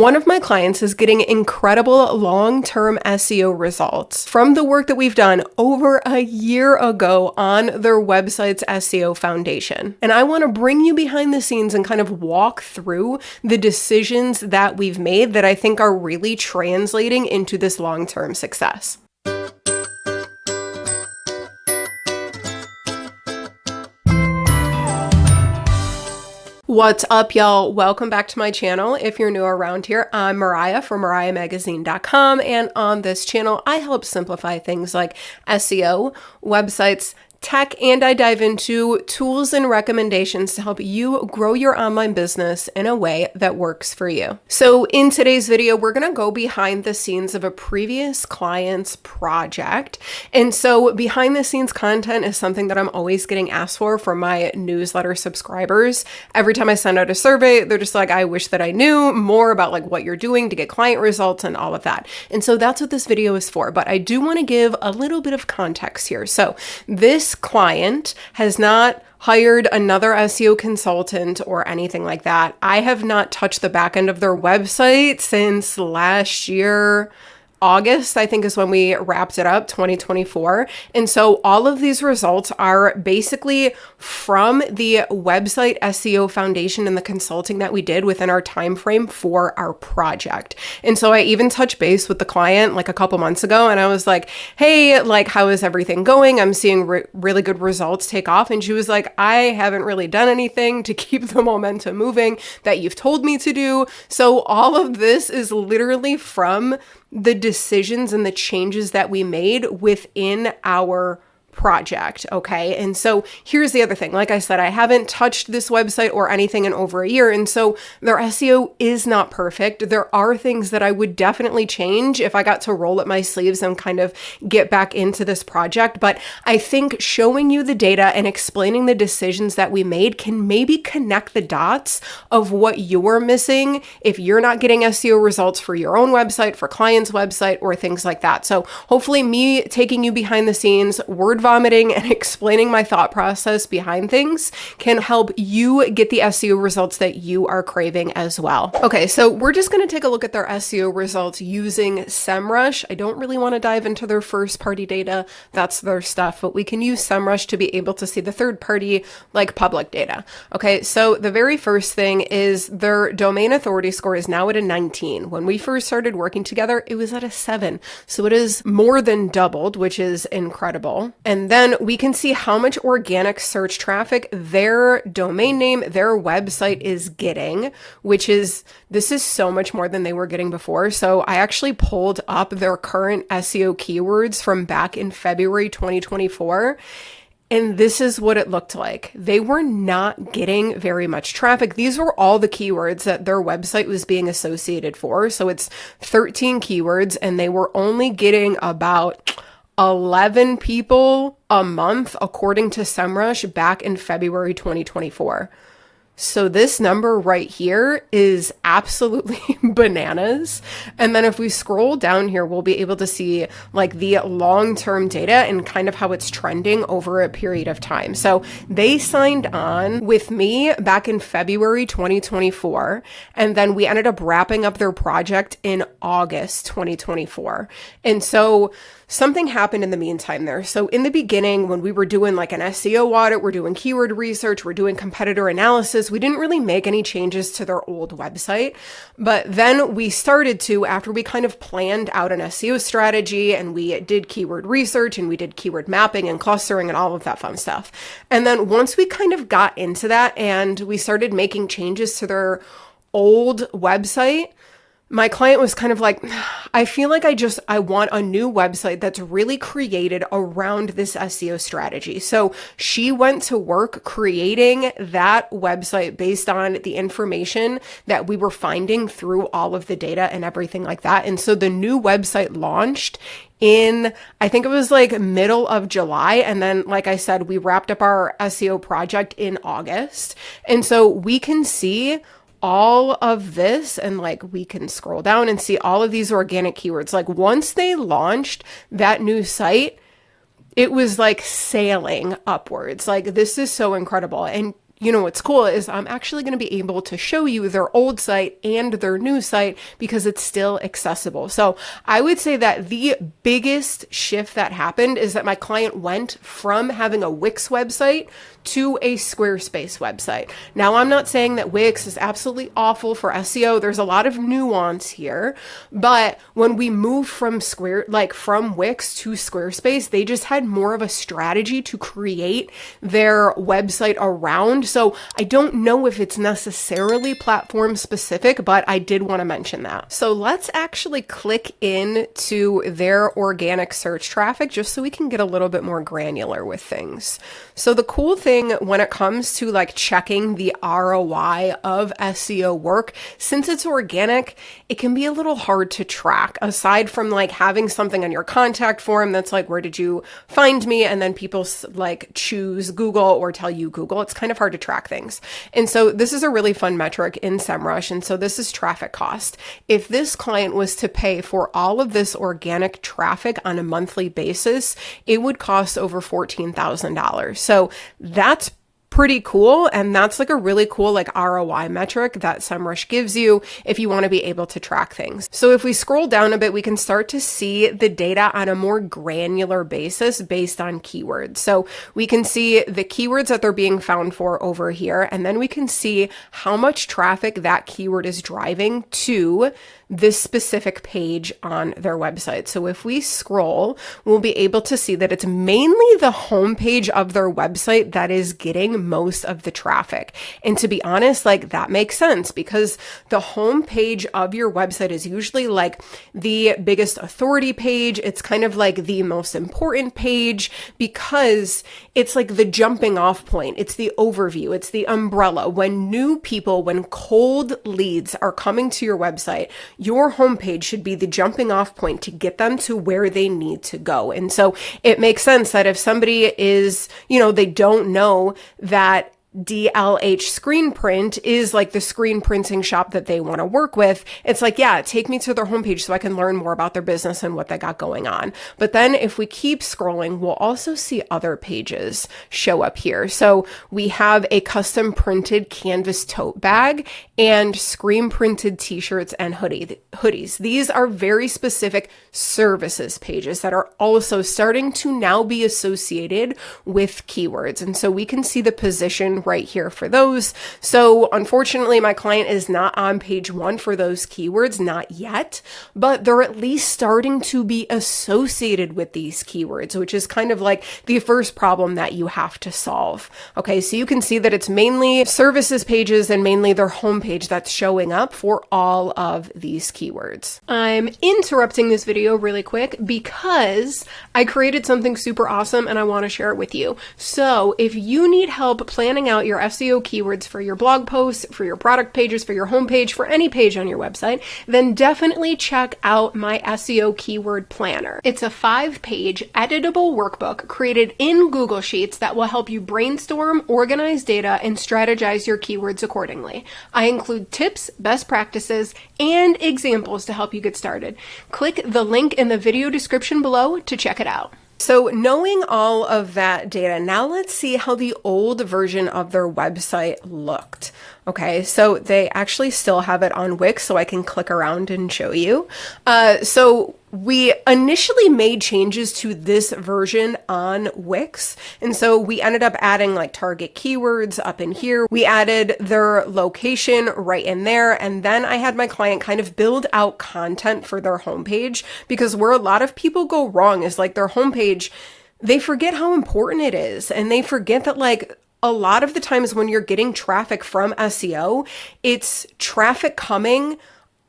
One of my clients is getting incredible long-term SEO results from the work that we've done over a year ago on their website's SEO foundation. And I want to bring you behind the scenes and kind of walk through the decisions that we've made that I think are really translating into this long-term success. What's up, y'all? Welcome back to my channel. If you're new around here, I'm Mariah from MariahMagazine.com, and on this channel, I help simplify things like SEO, websites, tech, and I dive into tools and recommendations to help you grow your online business in a way that works for you. So in today's video, we're going to go behind the scenes of a previous client's project. And so behind the scenes content is something that I'm always getting asked for from my newsletter subscribers. Every time I send out a survey, they're just like, I wish that I knew more about like what you're doing to get client results and all of that. And so that's what this video is for. But I do want to give a little bit of context here. So this client has not hired another SEO consultant or anything like that. I have not touched the back end of their website since last year. August, I think, is when we wrapped it up, 2024. And so all of these results are basically from the website SEO foundation and the consulting that we did within our time frame for our project. And so I even touched base with the client like a couple months ago, and I was like, hey, like, how is everything going? I'm seeing really good results take off. And she was like, I haven't really done anything to keep the momentum moving that you've told me to do. So all of this is literally from the decisions and the changes that we made within our project. Okay. And so here's the other thing. Like I said, I haven't touched this website or anything in over a year. And so their SEO is not perfect. There are things that I would definitely change if I got to roll up my sleeves and kind of get back into this project. But I think showing you the data and explaining the decisions that we made can maybe connect the dots of what you're missing if you're not getting SEO results for your own website, for clients' website, or things like that. So hopefully me taking you behind the scenes, word vomiting and explaining my thought process behind things can help you get the SEO results that you are craving as well. Okay, so we're just going to take a look at their SEO results using Semrush. I don't really want to dive into their first party data. That's their stuff, but we can use Semrush to be able to see the third party like public data. Okay, so the very first thing is their domain authority score is now at a 19. When we first started working together, it was at a 7. So it is more than doubled, which is incredible. And then we can see how much organic search traffic their domain name, their website is getting, this is so much more than they were getting before. So I actually pulled up their current SEO keywords from back in February 2024. And this is what it looked like. They were not getting very much traffic. These were all the keywords that their website was being associated for. So it's 13 keywords, and they were only getting about 11 people a month, according to Semrush, back in February 2024. So this number right here is absolutely bananas. And then if we scroll down here, we'll be able to see like the long-term data and kind of how it's trending over a period of time. So they signed on with me back in February 2024, and then we ended up wrapping up their project in August 2024. And so something happened in the meantime there. So in the beginning, when we were doing like an SEO audit, we're doing keyword research, we're doing competitor analysis, we didn't really make any changes to their old website. But then we started to, after we kind of planned out an SEO strategy and we did keyword research and we did keyword mapping and clustering and all of that fun stuff. And then once we kind of got into that and we started making changes to their old website, my client was kind of like, I feel like I want a new website that's really created around this SEO strategy. So she went to work creating that website based on the information that we were finding through all of the data and everything like that. And so the new website launched in, I think it was like middle of July. And then, like I said, we wrapped up our SEO project in August. And so we can see all of this, and like we can scroll down and see all of these organic keywords. Like once they launched that new site, it was like sailing upwards. Like this is so incredible. And you know, what's cool is I'm actually going to be able to show you their old site and their new site because it's still accessible. So I would say that the biggest shift that happened is that my client went from having a Wix website to a Squarespace website. Now, I'm not saying that Wix is absolutely awful for SEO. There's a lot of nuance here, but when we moved from from Wix to Squarespace, they just had more of a strategy to create their website around. So I don't know if it's necessarily platform specific, but I did want to mention that. So let's actually click into their organic search traffic just so we can get a little bit more granular with things. So the cool thing when it comes to like checking the ROI of SEO work, since it's organic, it can be a little hard to track aside from like having something on your contact form that's like, where did you find me? And then people like choose Google or tell you Google. It's kind of hard to track things. And so this is a really fun metric in Semrush. And so this is traffic cost. If this client was to pay for all of this organic traffic on a monthly basis, it would cost over $14,000. So that's pretty cool. And that's like a really cool like ROI metric that Semrush gives you if you want to be able to track things. So if we scroll down a bit, we can start to see the data on a more granular basis based on keywords. So we can see the keywords that they're being found for over here. And then we can see how much traffic that keyword is driving to this specific page on their website. So if we scroll, we'll be able to see that it's mainly the homepage of their website that is getting most of the traffic. And to be honest, like that makes sense because the homepage of your website is usually like the biggest authority page. It's kind of like the most important page because it's like the jumping off point. It's the overview. It's the umbrella. When cold leads are coming to your website, your homepage should be the jumping off point to get them to where they need to go. And so it makes sense that if somebody is, they don't know that DLH screen print is like the screen printing shop that they want to work with. It's like, yeah, take me to their homepage so I can learn more about their business and what they got going on. But then if we keep scrolling, we'll also see other pages show up here. So we have a custom printed canvas tote bag and screen printed t-shirts and hoodies. These are very specific services pages that are also starting to now be associated with keywords. And so we can see the position right here for those. So unfortunately, my client is not on page 1 for those keywords, not yet, but they're at least starting to be associated with these keywords, which is kind of like the first problem that you have to solve. Okay, so you can see that it's mainly services pages and mainly their homepage that's showing up for all of these keywords. I'm interrupting this video really quick because I created something super awesome and I want to share it with you. So if you need help planning out your SEO keywords for your blog posts, for your product pages, for your homepage, for any page on your website, then definitely check out my SEO keyword planner. It's a 5-page editable workbook created in Google Sheets that will help you brainstorm, organize data, and strategize your keywords accordingly. I include tips, best practices, and examples to help you get started. Click the link in the video description below to check it out. So knowing all of that data, now let's see how the old version of their website looked. Okay, so they actually still have it on Wix, so I can click around and show you. So we initially made changes to this version on Wix. And so we ended up adding like target keywords up in here. We added their location right in there. And then I had my client kind of build out content for their homepage, because where a lot of people go wrong is like their homepage, they forget how important it is. And they forget that like a lot of the times when you're getting traffic from SEO, it's traffic coming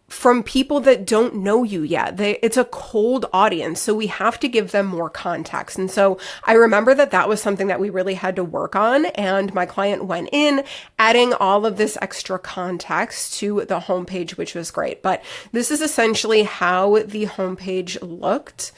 from people that don't know you yet. It's a cold audience, so we have to give them more context. And so I remember that was something that we really had to work on, and my client went in adding all of this extra context to the homepage, which was great. But this is essentially how the homepage looked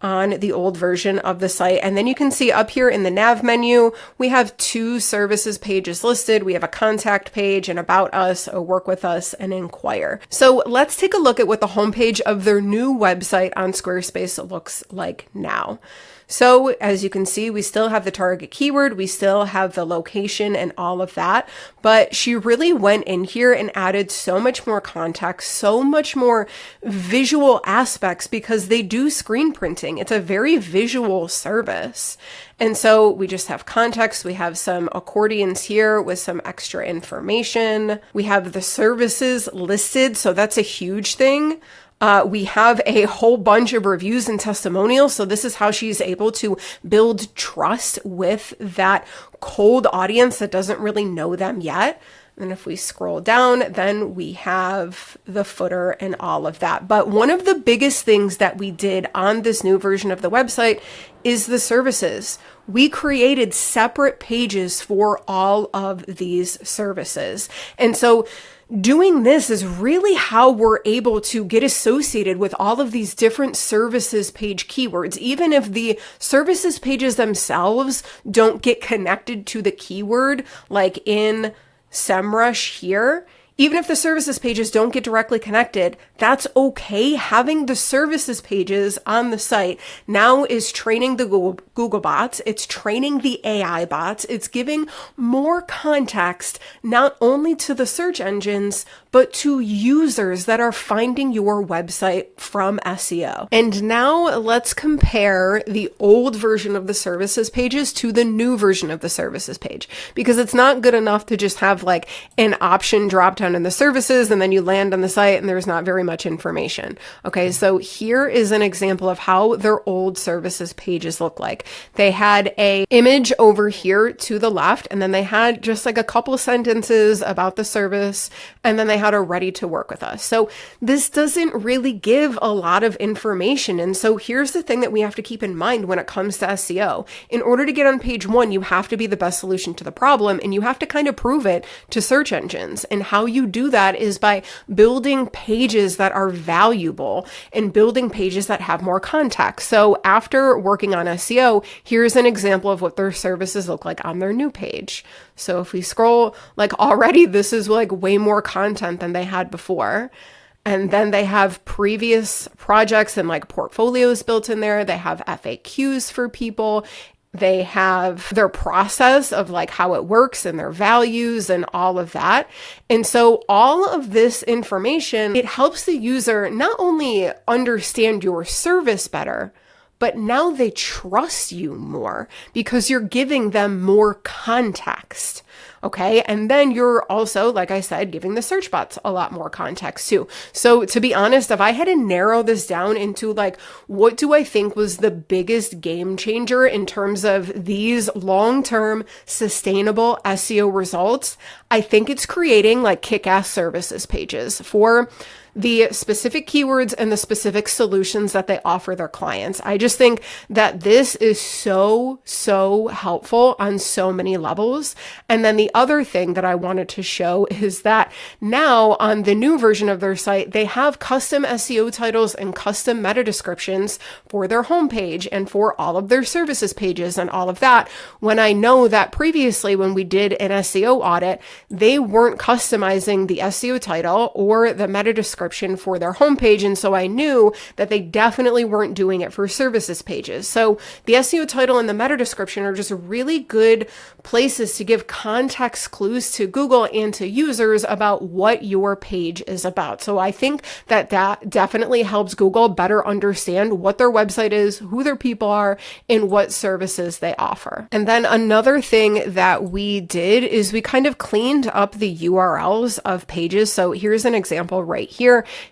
on the old version of the site. And then you can see up here in the nav menu, we have 2 services pages listed. We have a contact page, an about us, a work with us, and inquire. So let's take a look at what the homepage of their new website on Squarespace looks like now. So as you can see, we still have the target keyword, we still have the location and all of that, but she really went in here and added so much more context, so much more visual aspects, because they do screen printing. It's a very visual service. And so we just have context. We have some accordions here with some extra information. We have the services listed. So that's a huge thing. We have a whole bunch of reviews and testimonials. So this is how she's able to build trust with that cold audience that doesn't really know them yet. And if we scroll down, then we have the footer and all of that. But one of the biggest things that we did on this new version of the website is the services. We created separate pages for all of these services. And so doing this is really how we're able to get associated with all of these different services page keywords. Even if the services pages themselves don't get connected to the keyword, like in Semrush here, even if the services pages don't get directly connected, that's okay. Having the services pages on the site now is training the Google bots. It's training the AI bots. It's giving more context, not only to the search engines, but to users that are finding your website from SEO. And now let's compare the old version of the services pages to the new version of the services page, because it's not good enough to just have like an option drop down in the services and then you land on the site and there's not very much information. Okay, so here is an example of how their old services pages look like. They had a image over here to the left, and then they had just like a couple of sentences about the service, and then they had a ready to work with us. So this doesn't really give a lot of information. And so here's the thing that we have to keep in mind when it comes to SEO. In order to get on page one, you have to be the best solution to the problem, and you have to kind of prove it to search engines. And how you do that is by building pages that are valuable and building pages that have more context. So after working on SEO, here's an example of what their services look like on their new page. So if we scroll, like already, this is like way more content than they had before. And then they have previous projects and like portfolios built in there. They have FAQs for people. They have their process of like how it works and their values and all of that. And so all of this information, it helps the user not only understand your service better, but now they trust you more because you're giving them more context. Okay. And then you're also, like I said, giving the search bots a lot more context too. So to be honest, if I had to narrow this down into like, what do I think was the biggest game changer in terms of these long-term sustainable SEO results, I think it's creating like kick-ass services pages for the specific keywords and the specific solutions that they offer their clients. I just think that this is so helpful on so many levels. And then the other thing that I wanted to show is that now on the new version of their site, they have custom SEO titles and custom meta descriptions for their homepage and for all of their services pages and all of that. When I know that previously when we did an SEO audit, they weren't customizing the SEO title or the meta description for their homepage. And so I knew that they definitely weren't doing it for services pages. So the SEO title and the meta description are just really good places to give context clues to Google and to users about what your page is about. So I think that that definitely helps Google better understand what their website is, who their people are, and what services they offer. And then another thing that we did is we kind of cleaned up the URLs of pages. So here's an example right here.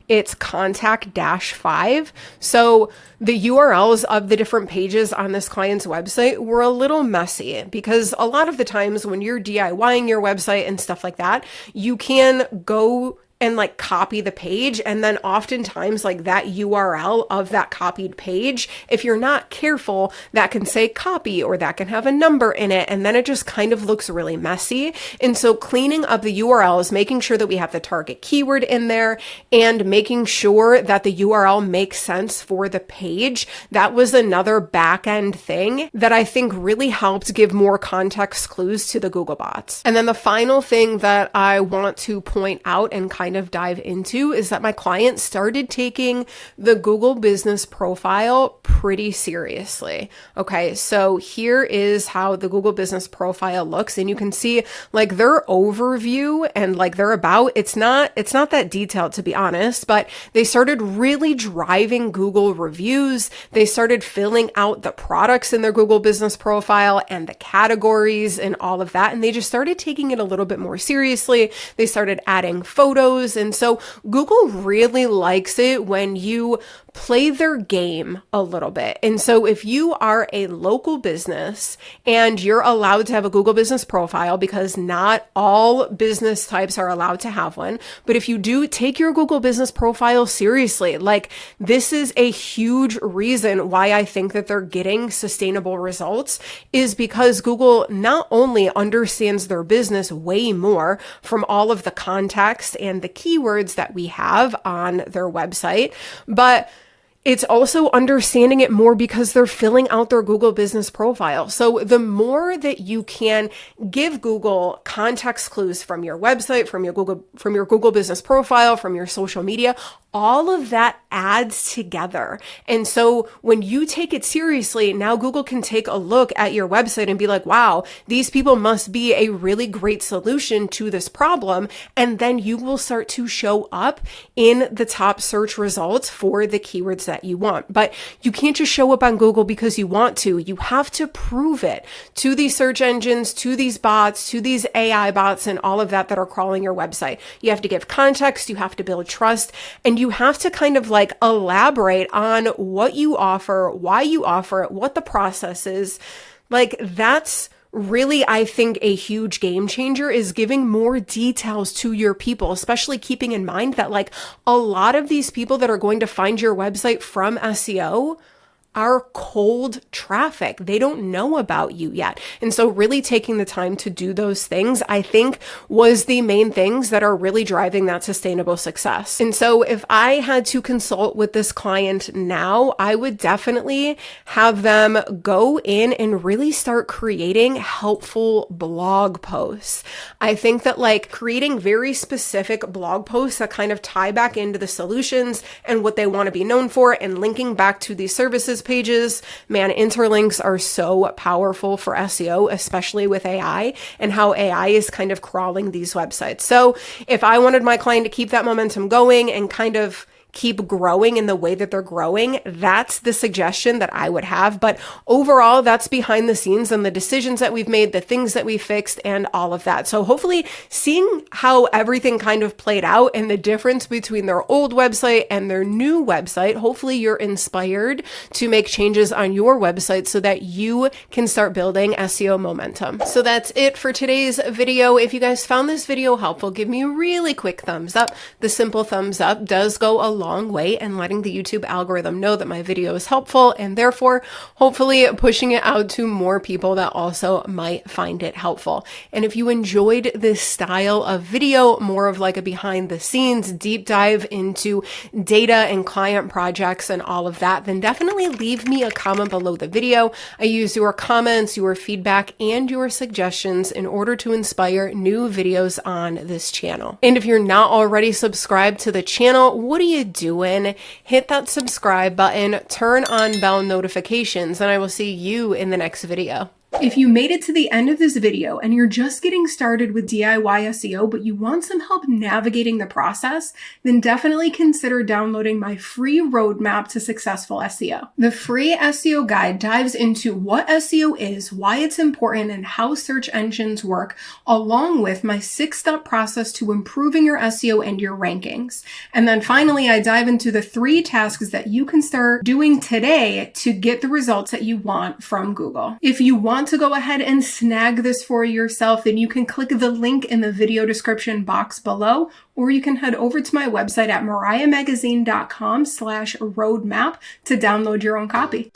It's contact-5. So the URLs of the different pages on this client's website were a little messy because a lot of the times when you're DIYing your website and stuff like that, you can go and like copy the page. And then oftentimes like that URL of that copied page, if you're not careful, that can say copy or that can have a number in it. And then it just kind of looks really messy. And so cleaning up the URLs, making sure that we have the target keyword in there and making sure that the URL makes sense for the page. That was another back end thing that I think really helped give more context clues to the Google bots. And then the final thing that I want to point out and kind kind of dive into is that my client started taking the Google business profile pretty seriously. Okay, so here is how the Google business profile looks, and you can see like their overview and like their about. It's not that detailed, to be honest, but they started really driving Google reviews. They started filling out the products in their Google business profile and the categories and all of that, and they just started taking it a little bit more seriously. They started adding photos, and so Google really likes it when you play their game a little bit. And so if you are a local business and you're allowed to have a Google business profile, because not all business types are allowed to have one, but if you do, take your Google business profile seriously. Like, this is a huge reason why I think that they're getting sustainable results, is because Google not only understands their business way more from all of the context and the keywords that we have on their website, but it's also understanding it more because they're filling out their Google business profile. So the more that you can give Google context clues from your website, from your Google business profile, from your social media, all of that adds together. And so when you take it seriously, now Google can take a look at your website and be like, wow, these people must be a really great solution to this problem. And then you will start to show up in the top search results for the keywords that you want. But you can't just show up on Google because you want to. You have to prove it to these search engines, to these bots, to these AI bots, and all of that are crawling your website. You have to give context, you have to build trust, and you have to kind of like elaborate on what you offer, why you offer it, what the process is. Like, that's really, I think, a huge game changer, is giving more details to your people, especially keeping in mind that like a lot of these people that are going to find your website from SEO are cold traffic. They don't know about you yet. And so really taking the time to do those things, I think, was the main things that are really driving that sustainable success. And so if I had to consult with this client now, I would definitely have them go in and really start creating helpful blog posts. I think that like creating very specific blog posts that kind of tie back into the solutions and what they want to be known for, and linking back to these services pages. Man, interlinks are so powerful for SEO, especially with AI and how AI is kind of crawling these websites. So if I wanted my client to keep that momentum going and kind of keep growing in the way that they're growing, that's the suggestion that I would have. But overall, that's behind the scenes and the decisions that we've made, the things that we fixed, and all of that. So hopefully seeing how everything kind of played out and the difference between their old website and their new website, hopefully you're inspired to make changes on your website so that you can start building SEO momentum. So that's it for today's video. If you guys found this video helpful, give me a really quick thumbs up. The simple thumbs up does go a long way in letting the YouTube algorithm know that my video is helpful, and therefore hopefully pushing it out to more people that also might find it helpful. And if you enjoyed this style of video, more of like a behind the scenes deep dive into data and client projects and all of that, then definitely leave me a comment below the video. I use your comments, your feedback, and your suggestions in order to inspire new videos on this channel. And if you're not already subscribed to the channel, what are you doing? Hit that subscribe button, turn on bell notifications, and I will see you in the next video. If you made it to the end of this video and you're just getting started with DIY SEO, but you want some help navigating the process, then definitely consider downloading my free roadmap to successful SEO. The free SEO guide dives into what SEO is, why it's important, and how search engines work, along with my 6-step process to improving your SEO and your rankings. And then finally, I dive into the 3 tasks that you can start doing today to get the results that you want from Google. If you want to go ahead and snag this for yourself, then you can click the link in the video description box below, or you can head over to my website at mariahmagazine.com/roadmap to download your own copy.